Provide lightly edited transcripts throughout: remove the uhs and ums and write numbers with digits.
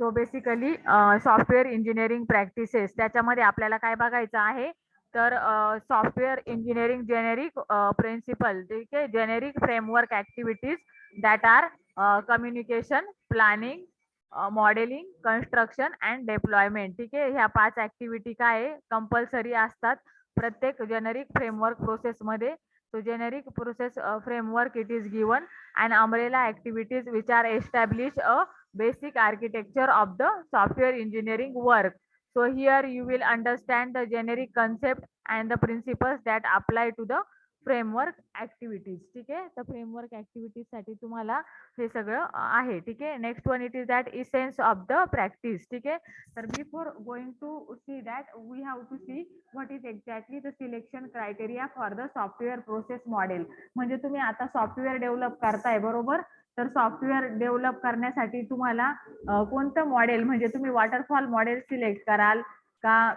So basically software engineering practices त्याच्यामध्ये आपल्याला काय बघायचं आहे तर सॉफ्टवेअर इंजिनिअरिंग जेनेरिक प्रिन्सिपल ठीक आहे generic framework activities that are communication planning modelling construction and deployment ठीक आहे ह्या 5 ऍक्टिव्हिटी काय आहे कंपल्सरी असतात प्रत्येक जेनेरिक फ्रेमवर्क प्रोसेसमध्ये so generic process framework it is given and umbrella activities which are establish a basic architecture of the software engineering work. So here you will understand the generic concept and the principles that apply to the framework activities ठीक आहे तर framework activities साठी तुम्हाला हे सगळं आहे ठीक आहे next one it is that essence of the practice ठीक आहे तर before going to see that we have to see what is exactly the selection criteria for the software process model म्हणजे तुम्ही आता सॉफ्टवेअर डेव्हलप करताय बरोबर तर software develop करण्यासाठी तुम्हाला कोणतं मॉडेल म्हणजे तुम्ही वॉटरफॉल मॉडेल सिलेक्ट कराल का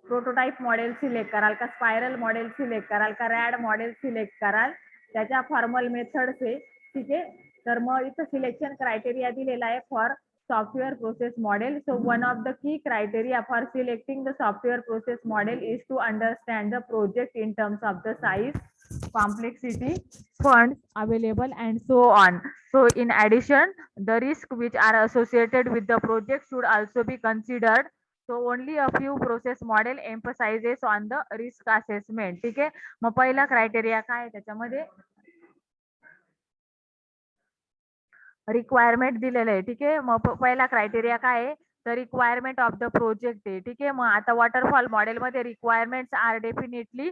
प्रोटोटाइप मॉडेल सिलेक्ट कराल का स्पायरल मॉडेल सिलेक्ट कराल का रॅड मॉडेल सिलेक्ट कराल त्याच्या फॉर्मल मेथड्स आहे ठीक आहे तर मग इथं सिलेक्शन क्रायटेरिया दिलेला आहे for software process model. So one of the key criteria for selecting the software process model is to understand the project in terms of the size, complexity, funds available and so on. So in addition, the risk which are associated with the project should also be considered. So only a few process model emphasizes on the risk assessment. ठीक आहे मग पहिला criteria काय आहे त्याच्यामध्ये requirement दिलेलं आहे ठीक आहे मग पहिला क्रायटेरिया काय आहे तर रिक्वायरमेंट ऑफ द प्रोजेक्ट आहे ठीक आहे मग आता वॉटरफॉल मॉडेलमध्ये requirements are definitely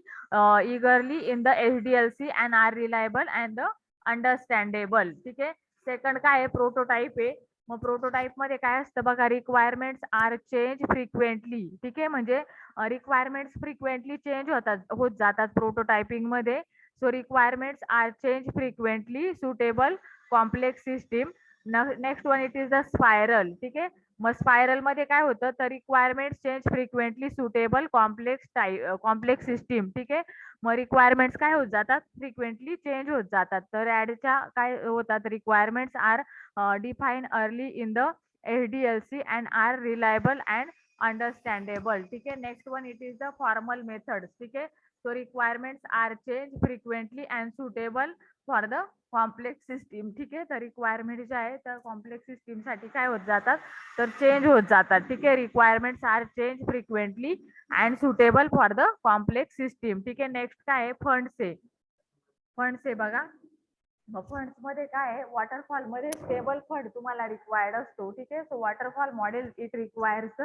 eagerly in the HDLC and are reliable and the understandable ठीक आहे सेकंड काय आहे प्रोटोटाईप आहे मग प्रोटोटाईप मध्ये काय असतं बघा रिक्वायरमेंट्स आर चेंज फ्रिक्वेंटली ठीक आहे म्हणजे रिक्वायरमेंट्स फ्रिक्वेंटली चेंज होत जातात प्रोटोटायपिंग मध्ये so requirements are change frequently suitable complex system next one it is the spiral ठीक आहे मग स्पायरल मध्ये काय होतं तर requirement change frequently suitable complex system ठीक आहे मग रिक्वायरमेंट्स काय होत जातात फ्रिक्वेंटली चेंज होत जातात तर ऍडच्या काय होतात requirements are define early in the HDLC and are reliable and understandable ठीक आहे next one it is the formal methods ठीक आहे so requirements are change frequently and suitable for the complex system ठीक आहे तर रिक्वायरमेंट जे आहे तर कॉम्प्लेक्स सिस्टीम साठी काय होत जातात तर चेंज होत जातात ठीक आहे requirements are change frequently and suitable for the complex system ठीक आहे नेक्स्ट काय आहे फंड्स आहे बघा मग फंड्स मध्ये काय आहे वॉटरफॉल मध्ये स्टेबल फंड तुम्हाला रिक्वायर्ड असतो ठीक आहे so waterfall model it requires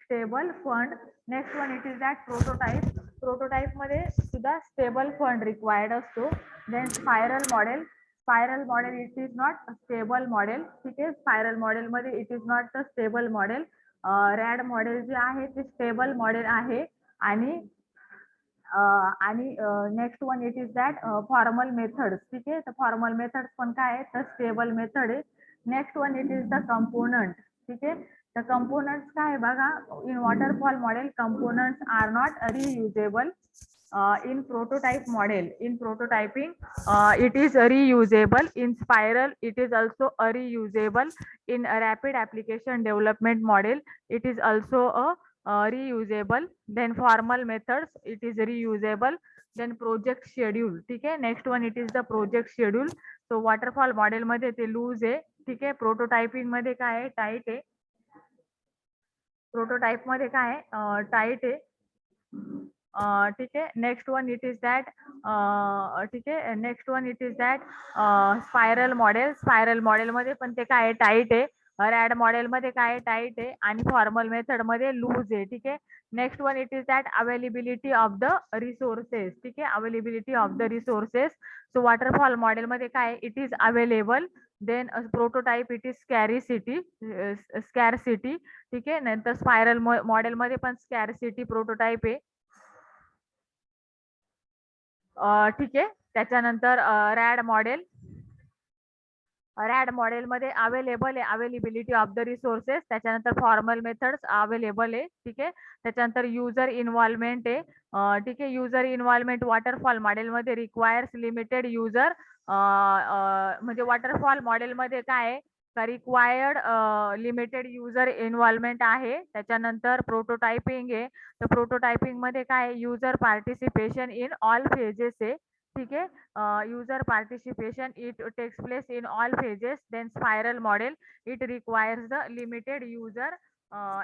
stable fund next one it is that prototype मध्ये सुद्धा स्टेबल फंड रिक्वायर्ड असतो then spiral model it is not stable model ठीक आहे स्पायरल मॉडेल मध्ये it is not the stable model RAD model जे आहे ते stable model आहे आणि next one it is that formal methods ठीक आहे तर फॉर्मल मेथड्स पण काय आहे तर स्टेबल मेथड आहे next one it is the component ठीक आहे तर कंपोनंट्स काय आहे बघा in waterfall model components are not reusable in prototype model in prototyping it is reusable in spiral it is also reusable in a rapid application development model it is also a reusable then formal methods it is reusable then project schedule ठीक आहे next one it is the project schedule so waterfall model मध्ये ते loose आहे ठीक आहे prototyping मध्ये काय आहे टाईट आहे प्रोटोटाइप मध्ये काय आहे टाईट आहे ठीक आहे next one it is that ठीक आहे next one it is that spiral model मध्ये पण ते काय टाईट आहे रॅड मॉडेल मध्ये काय टाईट आहे आणि फॉर्मल मेथड मध्ये लूज आहे ठीक आहे next one it is that availability of the resources ठीक आहे availability of the resources so waterfall model मध्ये काय it is available then prototype it is scarcity ठीक आहे नंतर स्पायरल मॉडेल मध्ये पण स्कॅरसिटी प्रोटोटाइप आहे ठीक आहे त्याच्यानंतर रॅड मॉडेल रॅड मॉडेलमध्ये अवेलेबल आहे अवेलेबिलिटी ऑफ द रिसोर्सेस, त्याच्यानंतर फॉर्मल मेथड्स अवेलेबल आहे, ठीक आहे. त्याच्यानंतर युजर इन्व्हॉल्वमेंट आहे, ठीक आहे. युजर इन्व्हॉल्वमेंट वॉटरफॉल मॉडेलमध्ये रिक्वायर्स लिमिटेड युजर, म्हणजे वॉटरफॉल मॉडेलमध्ये काय आहे का रिक्वायर्ड लिमिटेड युजर इन्व्हॉल्वमेंट आहे. त्याच्यानंतर प्रोटोटायपिंग आहे, तर प्रोटोटायपिंग मध्ये काय user participation in all phases आहे, ठीक आहे. user participation, it takes place in all phases. Then spiral model, it requires the limited user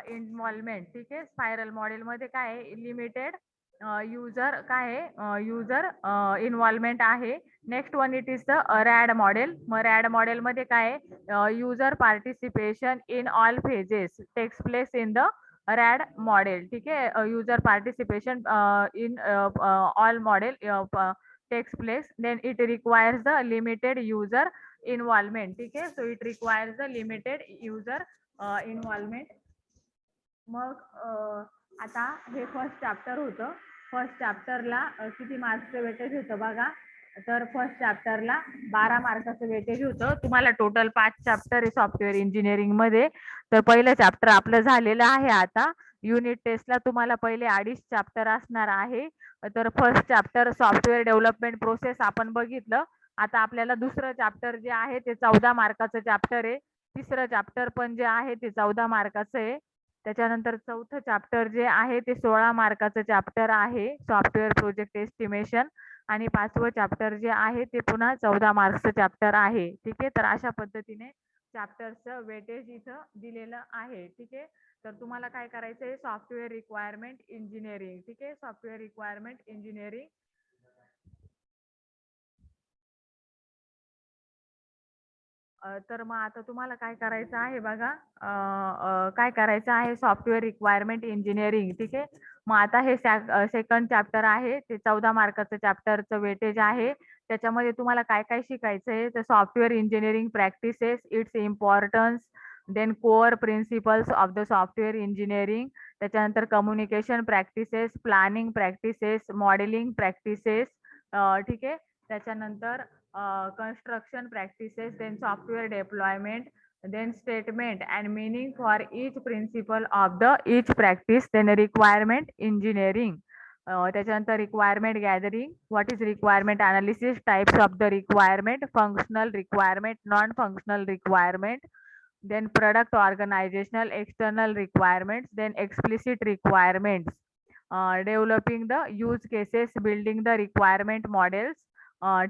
involvement, ठीक आहे. स्पायरल मॉडेल मध्ये काय आहे लिमिटेड युजर काय आहे युजर इन्व्हॉल्वमेंट आहे. Next one it is the RAD model. मग रॅड मॉडेल मध्ये काय आहे user participation in all phases takes place in the RAD model, ठीक आहे. User participation in all model takes place, then it requires the limited user involvement, ठीक आहे. so it requires the limited user involvement. मग आता हे first chapter होतं. First चॅप्टरला किती मार्क्सचं weightage होतं बघा, तर फर्स्ट चॅप्टरला 12 मार्काचं वेटेज होतं. तुम्हाला टोटल 5 चॅप्टर आहे सॉफ्टवेअर इंजिनिअरिंग मध्ये. तर पहिलं चॅप्टर आपलं झालेलं आहे. आता युनिट टेस्टला तुम्हाला पहिले 2.5 चॅप्टर असणार आहे. तर first chapter software development process आपण बघितलं. आता आपल्याला दुसरं चॅप्टर जे आहे ते 14 मार्काचं चॅप्टर आहे. तिसरं चॅप्टर पण जे आहे ते 14 मार्काचं आहे. त्याच्यानंतर चौथं चॅप्टर जे आहे ते 16 मार्काचं चॅप्टर आहे सॉफ्टवेअर प्रोजेक्ट एस्टिमेशन. आणि 5वं चॅप्टर जे आहे ते पुन्हा 14 मार्क्सचं चॅप्टर आहे, ठीक आहे. तर अशा पद्धतीने चॅप्टरचं वेटेज इथं दिलेलं आहे, ठीक आहे. तर तुम्हाला काय करायचं आहे सॉफ्टवेअर रिक्वायरमेंट इंजिनिअरिंग, ठीक आहे. सॉफ्टवेअर रिक्वायरमेंट इंजिनिअरिंग तर मग आता तुम्हाला काय करायचं आहे बघा, काय करायचं आहे सॉफ्टवेअर रिक्वायरमेंट इंजिनिअरिंग, ठीक आहे. मग आता हे सेकंड चॅप्टर आहे ते 14 मार्काचं चॅप्टरचं वेटेज आहे. त्याच्यामध्ये तुम्हाला काय काय शिकायचं आहे तर software engineering practices, its importance, then core principles of the software engineering, त्याच्यानंतर communication practices, planning practices, modelling practices, ठीक आहे. त्याच्यानंतर construction practices, then software deployment, then statement and meaning for each principle of the each practice, then requirement engineering. त्याच्यानंतर requirement gathering, what is requirement analysis, types of the requirement, functional requirement, non functional requirement, then product organizational external requirements, then explicit requirements, developing the use cases, building the requirement models,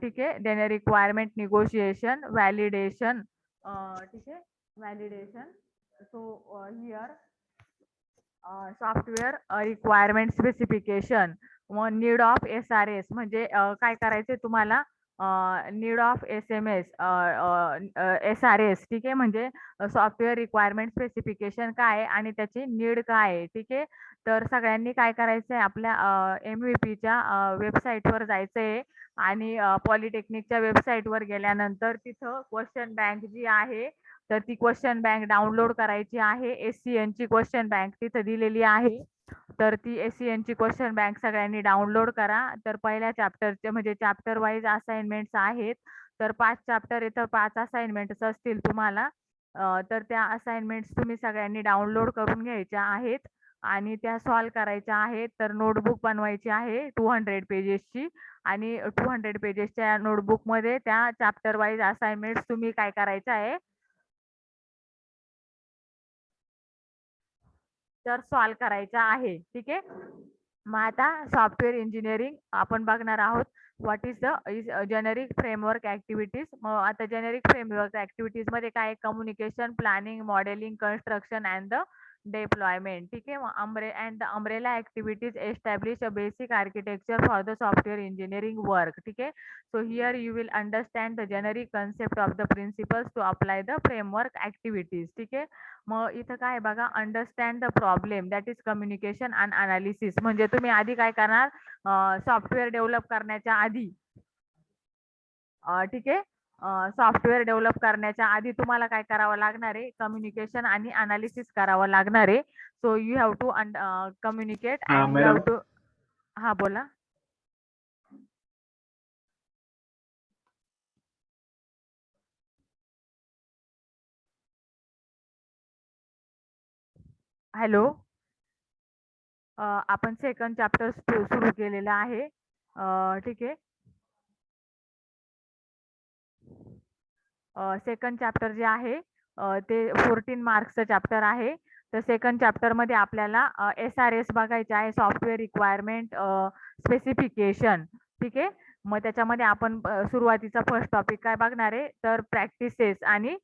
ठीक आहे. Then requirement negotiation, validation, ठीक आहे. Validation. So here software requirement specification. मग need of SRS म्हणजे काय करायचंय तुम्हाला need of SMS, SRS, ठीक आहे. म्हणजे सॉफ्टवेअर रिक्वायरमेंट स्पेसिफिकेशन काय आहे आणि त्याची नीड काय आहे, ठीक आहे. तर सगळ्यांनी काय करायचंय आपल्या MVP च्या वेबसाईटवर जायचंय आणि पॉलिटेक्निकच्या वेबसाईटवर गेल्यानंतर तिथं क्वेश्चन बँक जी आहे तर ती क्वेश्चन बँक डाउनलोड करायची आहे. SCN ची क्वेश्चन बँक तिथं दिलेली आहे. तर ती SCN ची क्वेश्चन बँक सगळ्यांनी डाउनलोड करा. तर पहिल्या चॅप्टरचे म्हणजे चॅप्टर वाईज असाइनमेंट्स आहेत. तर 5 चॅप्टर आहे तर 5 असाइनमेंट्स असतील तुम्हाला. तर त्या असाइनमेंट्स तुम्ही सगळ्यांनी डाउनलोड करून घ्यायच्या आहेत आणि त्या सॉल्व करायच्या आहेत. तर नोटबुक बनवायची आहे 200 पेजेसची आणि 200 पेजेसच्या नोटबुकमध्ये त्या चॅप्टर वाईज असाइनमेंट्स तुम्ही काय करायचं आहे तर सॉल्व करायचा आहे, ठीक आहे. मग आता सॉफ्टवेअर इंजिनिअरिंग आपण बघणार आहोत. What is the generic framework activities. मग आता जेनेरिक फ्रेमवर्क ऍक्टिव्हिटीज मध्ये काय communication, planning, modelling, construction and the deployment, ठीक आहे. And the umbrella activities establish a basic architecture for the software engineering work, ठीक आहे. So here you will understand the generic concept of the principles to apply the framework activities, ठीक आहे. मग इथं काय बघा understand the problem that is communication and analysis. म्हणजे तुम्ही आधी काय करणार सॉफ्टवेअर डेव्हलप करण्याच्या आधी, ठीक आहे. सॉफ्टवेअर डेव्हलप करण्याच्या आधी तुम्हाला काय करावं लागणार आहे कम्युनिकेशन आणि अनालिसिस करावं लागणार आहे. So you have to communicate and you have to हा बोला. हॅलो. आपण सेकंड चॅप्टर सुरू केलेला आहे. ठीक आहे. सेकंड चॅप्टर जे आहे ते 14 मार्क्सचं चॅप्टर आहे. तर सेकंड चॅप्टरमध्ये आपल्याला SRS बघायचे आहे, सॉफ्टवेअर रिक्वायरमेंट स्पेसिफिकेशन. ठीक आहे. मग त्याच्यामध्ये आपण सुरुवातीचा फर्स्ट टॉपिक काय बघणार आहे, तर प्रॅक्टिसेस आणि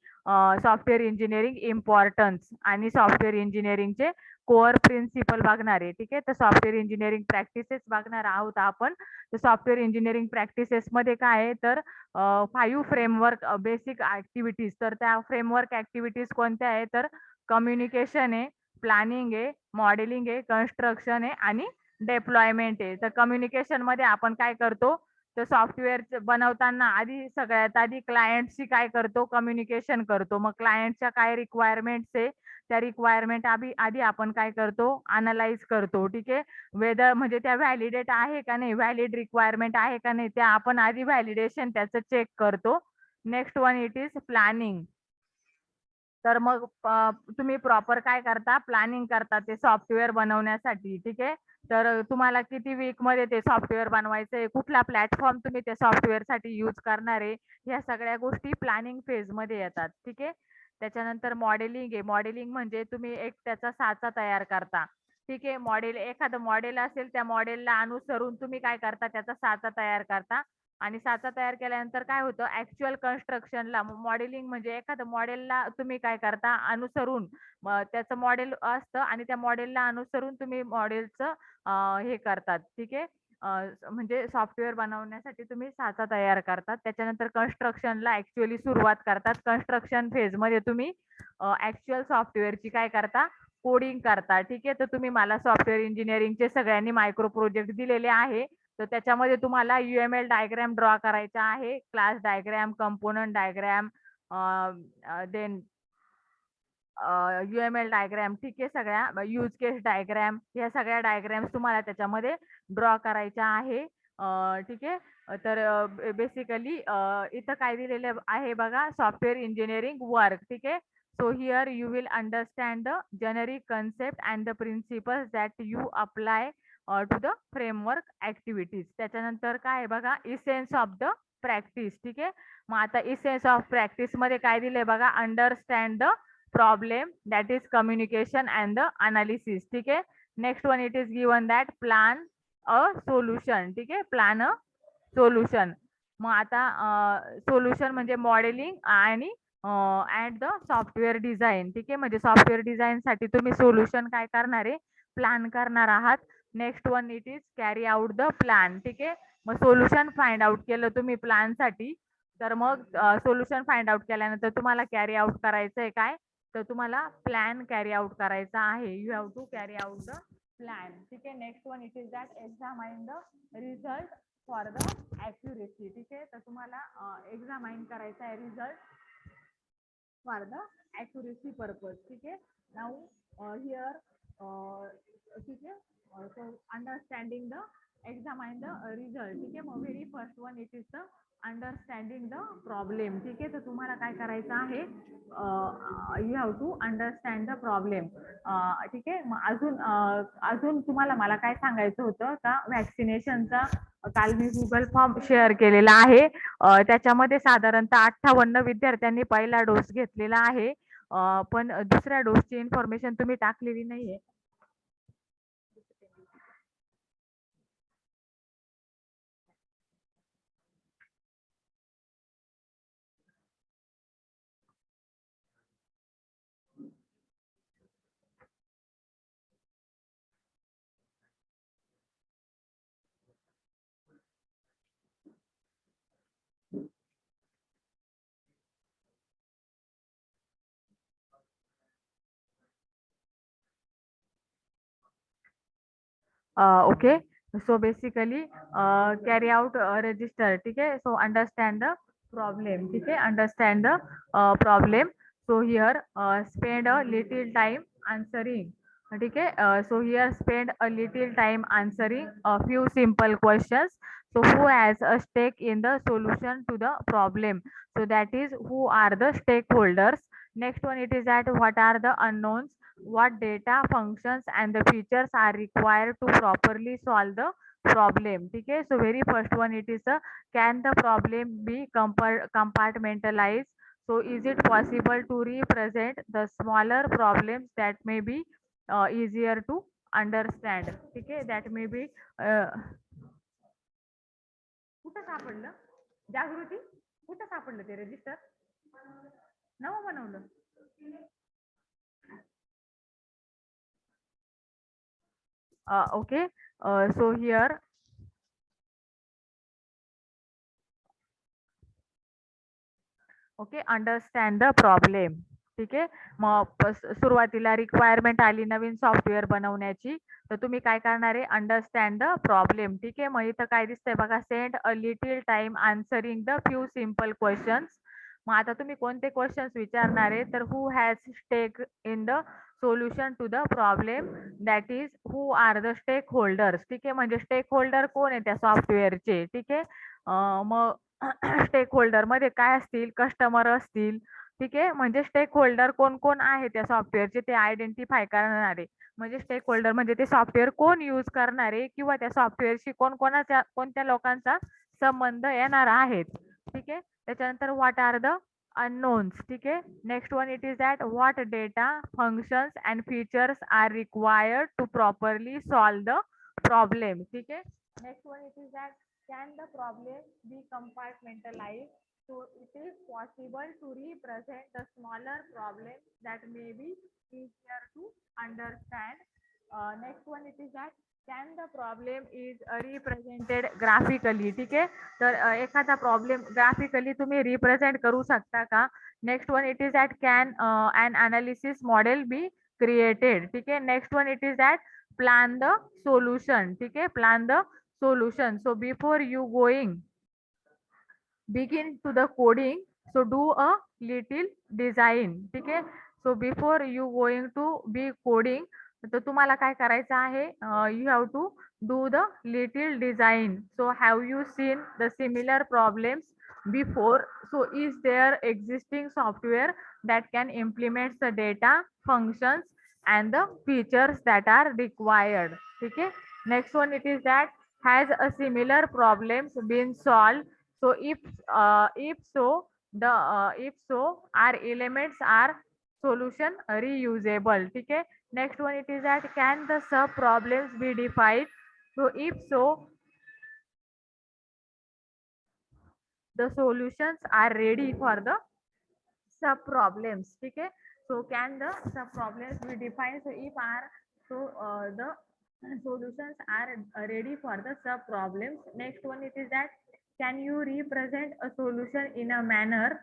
सॉफ्टवेअर इंजिनिअरिंग इम्पॉर्टन्स आणि सॉफ्टवेअर इंजिनिअरिंगचे कोअर प्रिन्सिपल बघणार आहे. ठीक आहे. तर सॉफ्टवेअर इंजिनिअरिंग प्रॅक्टिसेस बघणार आहोत आपण. तर सॉफ्टवेअर इंजिनिअरिंग प्रॅक्टिसेस मध्ये काय आहे, तर 5 फ्रेमवर्क बेसिक ऍक्टिव्हिटीज. तर त्या फ्रेमवर्क ऍक्टिव्हिटीज कोणत्या आहे, तर कम्युनिकेशन आहे, प्लॅनिंग आहे, मॉडेलिंग आहे, कन्स्ट्रक्शन आहे आणि डेप्लॉयमेंट आहे. तर कम्युनिकेशन मध्ये आपण काय करतो, तर सॉफ्टवेअर बनवताना आधी सगळ्यात आधी क्लायंटशी काय करतो, कम्युनिकेशन करतो. मग क्लायंटच्या काय रिक्वायरमेंट्स आहे, त्या रिक्वायरमेंट आधी आपण काय करतो, अनालाइज करतो. ठीक आहे. वेदर म्हणजे त्या व्हॅलिडेट आहे का नाही, व्हॅलिड रिक्वायरमेंट आहे का नाही, त्या आपण आधी व्हॅलिडेशन त्याचं चेक करतो. Next one it is planning. तर मग तुम्ही प्रॉपर काय करता, प्लॅनिंग करता ते सॉफ्टवेअर बनवण्यासाठी. ठीक आहे. तर तुम्हाला किती वीक मध्ये ते सॉफ्टवेअर बनवायचंय, कुठला प्लॅटफॉर्म तुम्ही त्या सॉफ्टवेअर साठी यूज करणार आहे, ह्या सगळ्या गोष्टी प्लॅनिंग फेज मध्ये येतात. ठीक आहे. त्याच्यानंतर मॉडेलिंग आहे. मॉडेलिंग म्हणजे तुम्ही एक त्याचा साचा तयार करता. ठीक आहे. एखादं मॉडेल असेल, त्या मॉडेलला अनुसरून तुम्ही काय करता, त्याचा साचा तयार करता. आणि साचा तयार केल्यानंतर काय होतं, ऍक्च्युअल कन्स्ट्रक्शनला मॉडेलिंग म्हणजे एखादं मॉडेलला तुम्ही काय करता, अनुसरून त्याचं मॉडेल असतं आणि त्या मॉडेलला अनुसरून तुम्ही मॉडेलचं हे करतात. ठीक आहे. म्हणजे सॉफ्टवेअर बनवण्यासाठी तुम्ही साचा तयार करतात. त्याच्यानंतर कन्स्ट्रक्शनला ऍक्च्युअली सुरुवात करतात. कन्स्ट्रक्शन फेज मध्ये तुम्ही ऍक्च्युअल सॉफ्टवेअरची काय करता, कोडिंग करता. ठीक आहे. तर तुम्ही मला सॉफ्टवेअर इंजिनिअरिंगचे सगळ्यांनी मायक्रो प्रोजेक्ट दिलेले आहे. तर त्याच्यामध्ये तुम्हाला UML डायग्राम ड्रॉ करायचा आहे, class diagram, component diagram, then UML diagram. ठीक आहे. सगळ्या यूज केस डायग्राम, ह्या सगळ्या डायग्राम्स तुम्हाला त्याच्यामध्ये ड्रॉ करायच्या आहे. ठीक आहे. तर बेसिकली इथं काय दिलेलं आहे बघा, सॉफ्टवेअर इंजिनिअरिंग वर्क. ठीक आहे. So here you will understand the generic concept and the principles that you apply to the framework activities. त्याच्यानंतर काय आहे बघा, इसेन्स ऑफ द प्रॅक्टिस. ठीक आहे. मग आता इसेन्स ऑफ प्रॅक्टिस मध्ये काय दिलंय बघा, understand the problem, that is communication and the analysis. ठीक आहे. Next one it is given that plan a solution. ठीक आहे. Plan a solution. मग आता सोल्युशन म्हणजे मॉडेलिंग आणि अँड द सॉफ्टवेअर डिझाईन. ठीक आहे. म्हणजे सॉफ्टवेअर डिझाईन साठी तुम्ही सोल्युशन काय करणार आहे, प्लॅन करणार आहात. Next one it is carry out the plan. ठीक आहे. मग सोल्युशन फाइंड आउट केलं तुम्ही प्लॅन साठी, तर मग सोल्युशन फाइंड आउट केल्यानंतर तुम्हाला कॅरी आउट करायचं आहे काय, तर तुम्हाला प्लॅन कॅरी आउट करायचा आहे. You have to carry out the plan. ठीक आहे. Next one it is that examine the result for the accuracy. ठीक आहे. तर तुम्हाला एक्झामाइन करायचा आहे result for the accuracy purpose. ठीक आहे. नाऊ हिअर ठीक आहे. So understanding the examine the result. ठीक आहे. मग very first one it is the understanding the problem. ठीक आहे. तर तुम्हाला काय करायचं आहे, you have to understand the problem. ठीक आहे. मग अजून तुम्हाला मला काय सांगायचं होतं का, व्हॅक्सिनेशनचा काल मी गुगल फॉर्म शेअर केलेला आहे. त्याच्यामध्ये साधारणतः 58 विद्यार्थ्यांनी पहिला डोस घेतलेला आहे. पण दुसऱ्या डोसची इन्फॉर्मेशन तुम्ही टाकलेली नाहीये. Okay. So basically, carry out register. ठीक है. So understand the problem. ठीक है. Understand the problem. So here spend a little time answering. ठीक है. So here spend a little time answering a few simple questions. So who has a stake in the solution to the problem? So that is, who are the stakeholders? Next one it is that what are the unknowns? what data, functions and the features are required to properly solve the problem. ठीक है. So very first one, it is a, can the problem be compartmentalized? So is it possible to represent the smaller problems that may be easier to understand? ठीक आहे. That may be कुठं सापडलं जागृती, कुठं सापडलं ते register नवं बनवलं. Okay, so here, okay, understand the problem. ठीक आहे. मग सुरुवातीला रिक्वायरमेंट आली नवीन सॉफ्टवेअर बनवण्याची, तर तुम्ही काय करणार आहे, अंडरस्टँड द प्रॉब्लेम. ठीक आहे. मग इथं काय दिसतंय बघा, send a little time answering the few simple questions. मग आता तुम्ही कोणते क्वेश्चन्स विचारणार आहे, तर who has stake in the solution to the problem, that is who are the stakeholders. ठीक आहे. म्हणजे स्टेक होल्डर कोण आहे त्या सॉफ्टवेअरचे. ठीक आहे. मग स्टेक होल्डर मध्ये काय असतील, कस्टमर असतील. ठीक आहे. म्हणजे स्टेक होल्डर कोण कोण आहे त्या सॉफ्टवेअरचे ते आयडेंटिफाय करणारे. म्हणजे स्टेक होल्डर म्हणजे ते सॉफ्टवेअर कोण यूज करणारे किंवा त्या सॉफ्टवेअरशी कोणत्या लोकांचा संबंध येणार आहेत. ठीक आहे. त्याच्यानंतर व्हॉट आर द अननोन्स. ठीक आहे. Next one, it is that what data, functions and features are required to properly solve the problem. ठीक आहे. Next one, it is that can the problem be compartmentalized? So it is possible to represent the smaller problems that may be easier to understand. Next one, it is that can the problem is represented graphically. ठीक आहे. तर एखादा problem graphically तुम्ही represent करू शकता का. Next one, it is that can an analysis model be created. ठीक आहे. Next one, it is that plan the solution. ठीक आहे. Plan the solution. So before you begin to the coding, so do a little design. ठीक आहे. So before you going to be coding, तर तुम्हाला काय करायचं आहे, you have to do the little design. So have you seen the similar problems before? So is there existing software that can implement the data, functions and the features that are required. ठीक आहे. Next one, it is that has a similar problems been solved? So if so, our elements are solution reusable. ठीक है. Next one, it is that can the sub problems be defined? So if so, the solutions are ready for the sub problems. ठीक है. So can the sub problems be defined? So if are, so the solutions are ready for the sub problems. Next one, it is that can you represent a solution in a manner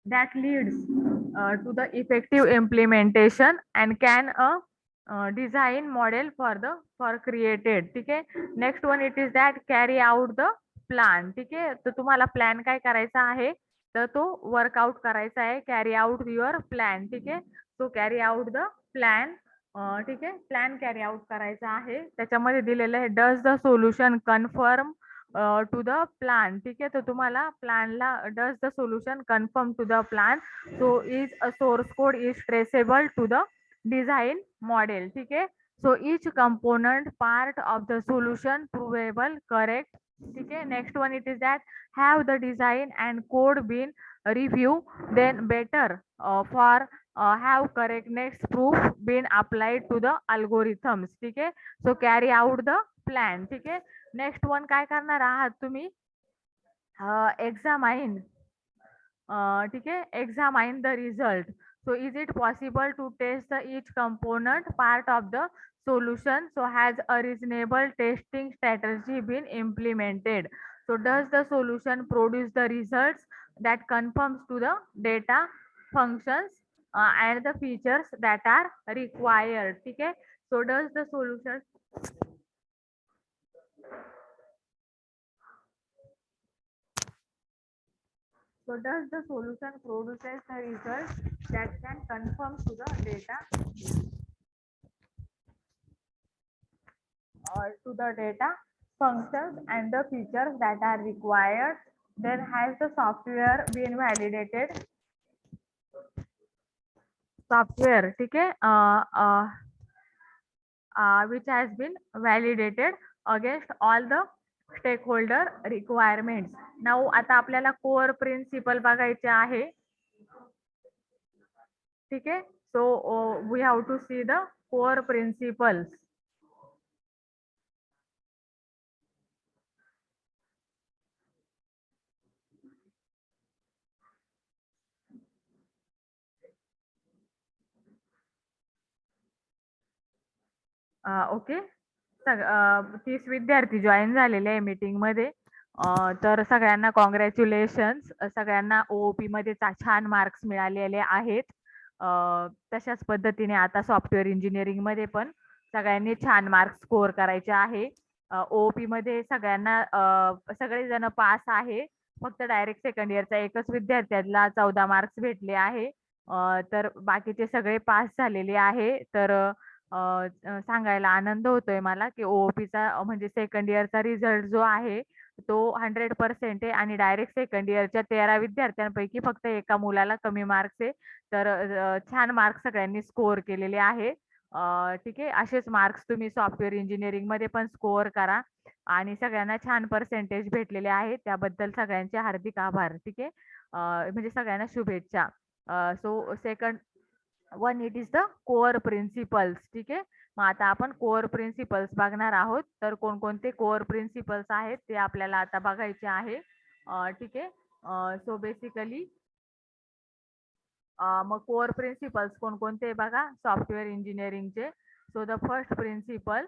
that leads to the effective implementation, and can a design model for created. ठीक आहे. Next one, it is that carry out the plan. ठीक आहे. तर तुम्हाला plan काय करायचा आहे, तर तो वर्कआउट करायचा आहे. Carry out your plan. ठीक आहे. So carry out the plan. ठीक आहे. प्लॅन कॅरी आउट करायचा आहे. त्याच्यामध्ये दिलेलं आहे does the solution confirm to the plan. ठीक आहे. तर तुम्हाला प्लॅनला does the solution confirm to the plan. So is a source code is traceable to the design model. ठीक आहे. So each component part of the solution provable correct. ठीक आहे. Next one, it is that have the design and code been reviewed, then better for have correctness proof been applied to the algorithms. ठीक आहे. So carry out the plan. ठीक आहे. Next one, काय करणार आहात तुम्ही, एक्झामाइन. ठीक आहे. Examine the result. So is it possible to test the each component part of the solution? So has a reasonable testing strategy been implemented? So does the solution produce the results that conforms to the data, functions and the features that are required? ठीक है. So does the solution produces the results that can conform to the data or to the data, functions and the features that are required? then has the software been validated? Software, ठीक है, which has been validated against all the stakeholder requirements. Now आता आपल्याला core principal बघायचे आहे, ठीक आहे. So we have to see the core principles. Okay, 30 विद्यार्थी join झालेले आहे मीटिंग मध्ये. तर सगळ्यांना कॉंग्रॅच्युलेशन्स. सगळ्यांना ओओपी मध्ये छान मार्क्स मिळालेले आहेत. तशाच पद्धतीने आता सॉफ्टवेअर इंजिनिअरिंग मध्ये पण सगळ्यांनी छान मार्क्स स्कोर करायचे आहे. ओओपी मध्ये सगळ्यांना सगळेजण पास आहे. फक्त डायरेक्ट सेकंड इयरचा एकच विद्यार्थ्याला 14 मार्क्स भेटले आहे. तर बाकीचे सगळे पास झालेले आहे. तर सांगायला आनंद होतोय मला की ओओपीचा म्हणजे सेकंड इयरचा रिझल्ट जो आहे तो 100% आहे आणि डायरेक्ट सेकंड इयरच्या 13 विद्यार्थ्यांपैकी फक्त एका मुलाला कमी मार्क्स आहे. तर छान मार्क्स सगळ्यांनी स्कोर केलेले आहे. ठीक आहे, असेच मार्क्स तुम्ही सॉफ्टवेअर इंजिनिअरिंग मध्ये पण स्कोर करा आणि सगळ्यांना छान पर्सेंटेज भेटलेले आहे त्याबद्दल सगळ्यांचे हार्दिक आभार. ठीक आहे, म्हणजे सगळ्यांना शुभेच्छा. So second one it is the core principles. ठीक आहे, मग आता आपण कोअर प्रिन्सिपल्स बघणार आहोत. तर कोणकोणते कोअर प्रिन्सिपल्स आहेत ते आपल्याला आता बघायचे आहे. ठीक आहे, सो बेसिकली मग कोअर प्रिन्सिपल्स कोणकोणते बघा सॉफ्टवेअर इंजिनिअरिंगचे. सो द फर्स्ट प्रिन्सिपल,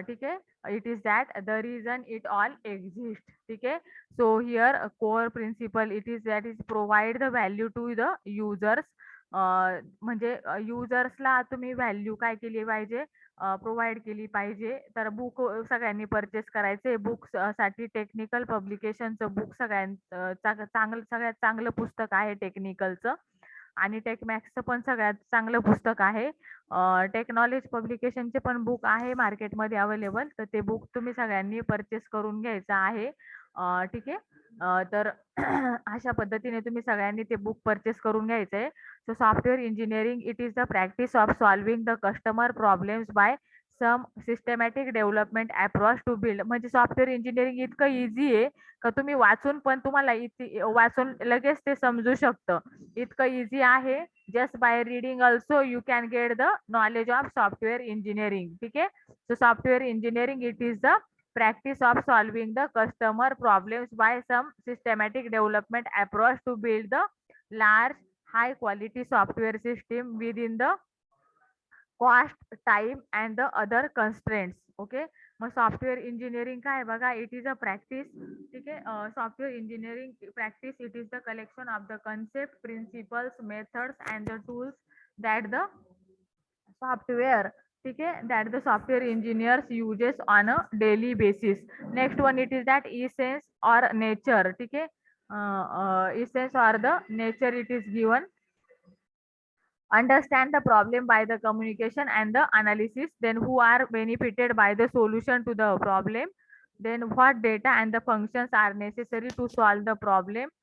ठीक आहे, it is that the reason it all exist. ठीक आहे, so here core principle it is that is provide the value to the users. म्हणजे युजर्सला तुम्ही व्हॅल्यू काय केली पाहिजे, प्रोव्हाइड केली पाहिजे. तर बुक सगळ्यांनी परचेस करायचे. बुक्स साठी टेक्निकल पब्लिकेशनचं बुक चांगलं सगळ्यात चांगलं पुस्तक आहे टेक्निकलचं. आणि टेकमॅक्सचं पण सगळ्यात चांगलं पुस्तक आहे. टेक्नॉलॉजी पब्लिकेशनचे पण बुक आहे मार्केटमध्ये अवेलेबल. तर ते बुक तुम्ही सगळ्यांनी परचेस करून घ्यायचं आहे. ठीक आहे, तर अशा पद्धतीने तुम्ही सगळ्यांनी ते बुक परचेस करून घ्यायचं आहे. So software engineering it is the practice of solving the customer problems by some systematic development approach to build. म्हणजे सॉफ्टवेअर इंजिनिअरिंग इतकं इझी आहे का तुम्ही वाचून पण तुम्हाला वाचून लगेच ते समजू शकतं. इतकं इझी आहे. Just by reading also you can get the knowledge of software engineering. ठीक आहे, so software engineering it is the practice of solving the customer problems by some systematic development approach to build the large high quality software system within the cost, time and the other constraints. Okay, मग software engineering काय बघा, it is a practice. ठीक आहे, software engineering practice it is the collection of the concept, principles, methods and the tools that the software, ठीक आहे, that the software engineers uses on a daily basis. Next one it is that essence or nature. ठीक आहे, essence or the nature it is given. Understand the problem by the communication and the analysis, then who are benefited by the solution to the problem, then what data and the functions are necessary to solve the problem,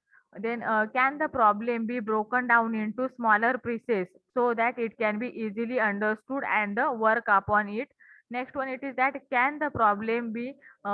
then can the problem be broken down into smaller pieces so that it can be easily understood and the work upon it. Next one it is that can the problem be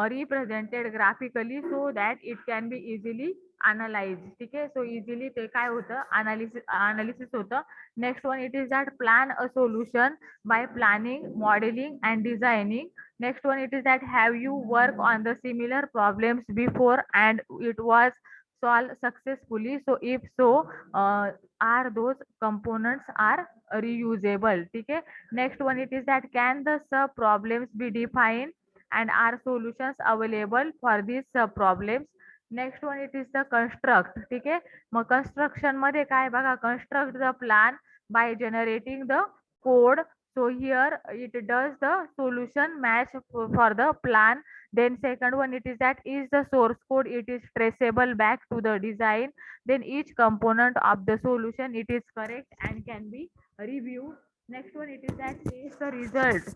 represented graphically so that it can be easily analyzed. ठीक आहे, so easily ते काय होतं, analysis होतं. Next one it is that plan a solution by planning, modeling and designing. Next one it is that have you worked on the similar problems before and it was solved successfully. So if so, are those components are reusable. ठीक है. Next one it is that can the sub problems be defined and are solutions available for these sub problems. Next one it is the construct. ठीक आहे, मग construction मध्ये काय बघा, construct the plan by generating the code. So here it does the solution match for the plan. Then second one it is that is the source code it is traceable back to the design. Then each component of the solution it is correct and can be reviewed. Next one it is that is the result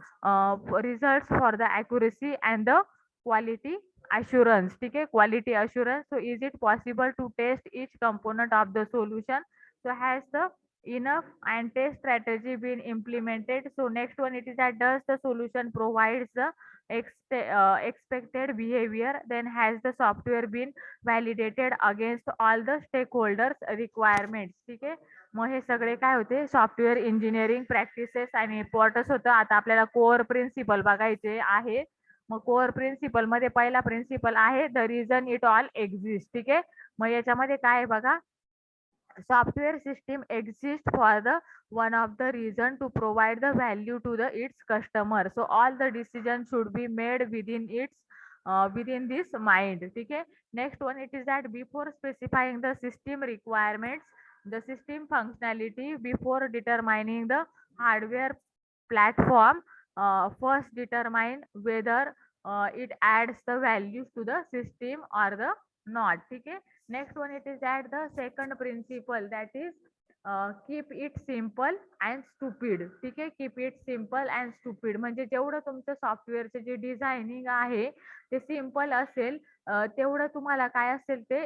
results for the accuracy and the quality assurance, ठीक है, quality assurance. So is it possible to test each component of the solution? So has the enough and test strategy been implemented? So next one it is that does the solution provides the expected behavior? Then has the software been validated against all the stakeholders requirements? ठीक आहे. मग हे सगळे काय होते software engineering practices आणि importance होतं. आता आपल्याला कोअर प्रिन्सिपल बघायचे आहे. मग कोअर प्रिन्सिपल मध्ये पहिला प्रिन्सिपल आहे the reason it all exist. ठीक आहे. मग याच्यामध्ये काय आहे बघा, software system exists for the one of the reason to provide the value to the its customer. So all the decisions should be made within its within this mind. ठीक है. Next one it is that before specifying the system requirements, the system functionality, before determining the hardware platform, first determine whether it adds the values to the system or the not. ठीक है. Next one it is that the second principle, that is keep it simple and stupid. ठीक आहे. keep it simple and stupid म्हणजे जेवढं तुमचं सॉफ्टवेअरचे जे designing आहे ते सिम्पल असेल तेवढं तुम्हाला काय असेल ते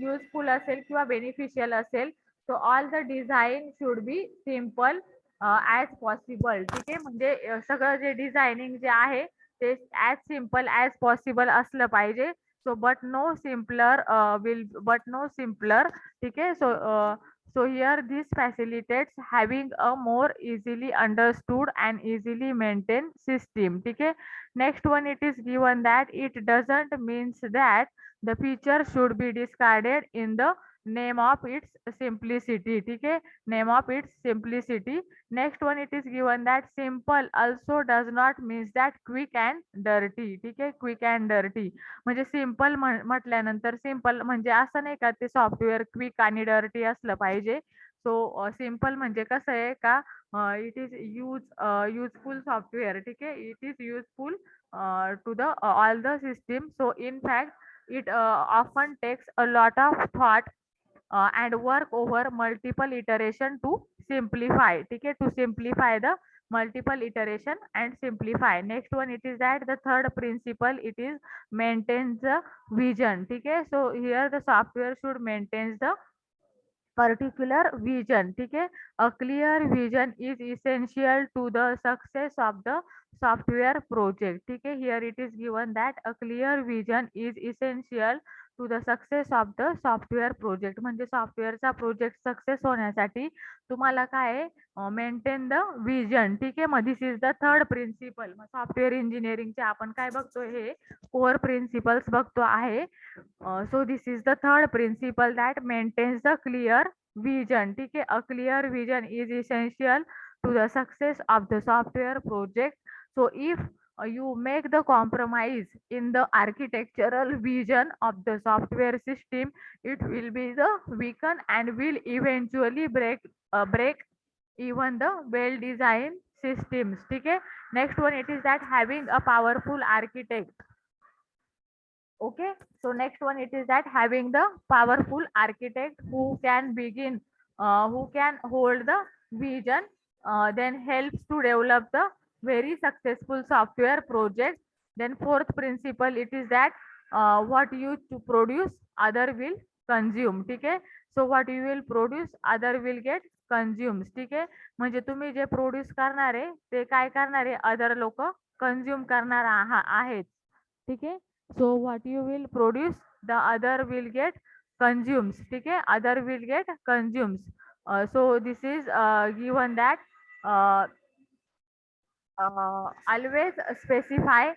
युजफुल असेल किंवा बेनिफिशियल असेल. So all the design should be simple as possible. ठीक आहे. म्हणजे सगळं जे डिझायनिंग जे आहे ते ॲज सिम्पल ॲज पॉसिबल असलं पाहिजे. So but no simpler but no simpler. ठीक आहे. So here this facilitates having a more easily understood and easily maintained system. ठीक आहे. Next one it is given that it doesn't means that the feature should be discarded in the name of its simplicity. ठीक आहे. name of its simplicity. Next one it is given that simple also does not means that quick and dirty. ठीक आहे. quick and dirty म्हणजे simple म्हटल्यानंतर simple म्हणजे असं नाही का ते सॉफ्टवेअर क्विक आणि डर्टी असलं पाहिजे. सो सिम्पल म्हणजे कसं आहे का इट इज युजफुल सॉफ्टवेअर. ठीक आहे. It is useful to the all the system. So in fact it often takes a lot of thought and work over multiple iteration to simplify. ठीक है. to simplify the multiple iteration and simplify. Next one it is that the third principle it is maintains the vision. ठीक है. so here the software should maintains the particular vision. ठीक है. a clear vision is essential to the success of the software project. ठीक है. here it is given that a clear vision is essential to the success of the software project. म्हणजे सॉफ्टवेअरचा project success होण्यासाठी तुम्हाला काय maintain the vision. ठीक आहे. मग this is the third principle. मग सॉफ्टवेअर इंजिनिअरिंगचे आपण काय बघतो हे कोर प्रिन्सिपल्स बघतो आहे. So this is the third principle that maintains the clear vision. ठीक आहे. A clear vision is essential to the success of the software project. So if you make the compromise in the architectural vision of the software system, it will be the weaken and will eventually break even the well designed systems. ठीक है. next one it is that having a powerful architect. Okay. so next one it is that having the powerful architect who can begin who can hold the vision then helps to develop the very successful software project. Then fourth principle it is that what you to produce other will consume. ठीक आहे. so what you will produce other will get consumes. ठीक आहे. म्हणजे तुम्ही जे produce करणार आहे ते काय करणार आहे अदर लोक कंझ्युम करणार आहेत. ठीक आहे. so what you will produce the other will get consumes. ठीक आहे. other will get consumes. So this is given that uh, always specify,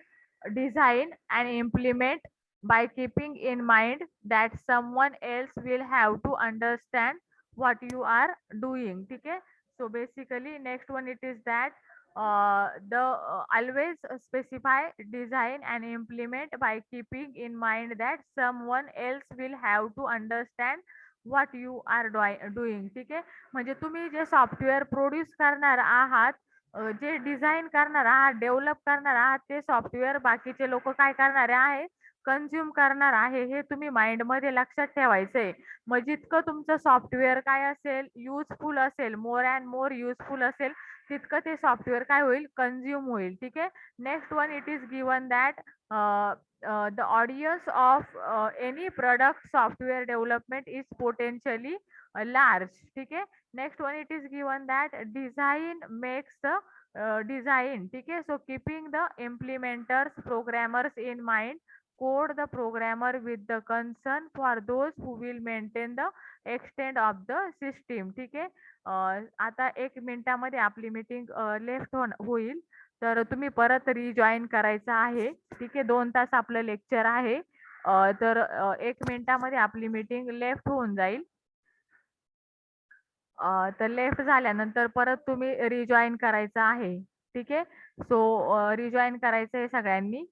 design and implement by keeping in mind that someone else will have to understand what you are doing. ठीक है. so basically next one it is that the always specify, design and implement by keeping in mind that someone else will have to understand what you are doing. ठीक आहे. म्हणजे तुम्ही जे software produce करणार आहात जे डिझाईन करणार आहात डेव्हलप करणार आहात ते सॉफ्टवेअर बाकीचे लोक काय करणार आहे कंझ्युम करणार आहे हे तुम्ही माइंड मध्ये लक्षात ठेवायचंय. मग जितकं तुमचं सॉफ्टवेअर काय असेल युजफुल असेल मोर अँड मोर युजफुल असेल तितकं ते सॉफ्टवेअर काय होईल कन्झ्युम होईल. ठीक आहे. Next one it is given that the audience of any product software development is potentially large. ठीक आहे. Next one it is given that design makes the design. ठीक आहे. So keeping the implementers programmers in mind code the programmer with the concern for those who will maintain the extend of the system. ठीक आहे. आता 1 मिनिटामध्ये आपली meeting left होईल. तर तुम्ही परत रिजॉइन करायचं आहे. ठीक आहे. 2 तास आपलं लेक्चर आहे. तर 1 मिनिटामध्ये आपली मीटिंग लेफ्ट होऊन जाईल. तर लेफ्ट झाल्यानंतर परत तुम्ही रिजॉइन करायचं आहे. ठीक आहे. सो रिजॉइन करायचं आहे सगळ्यांनी.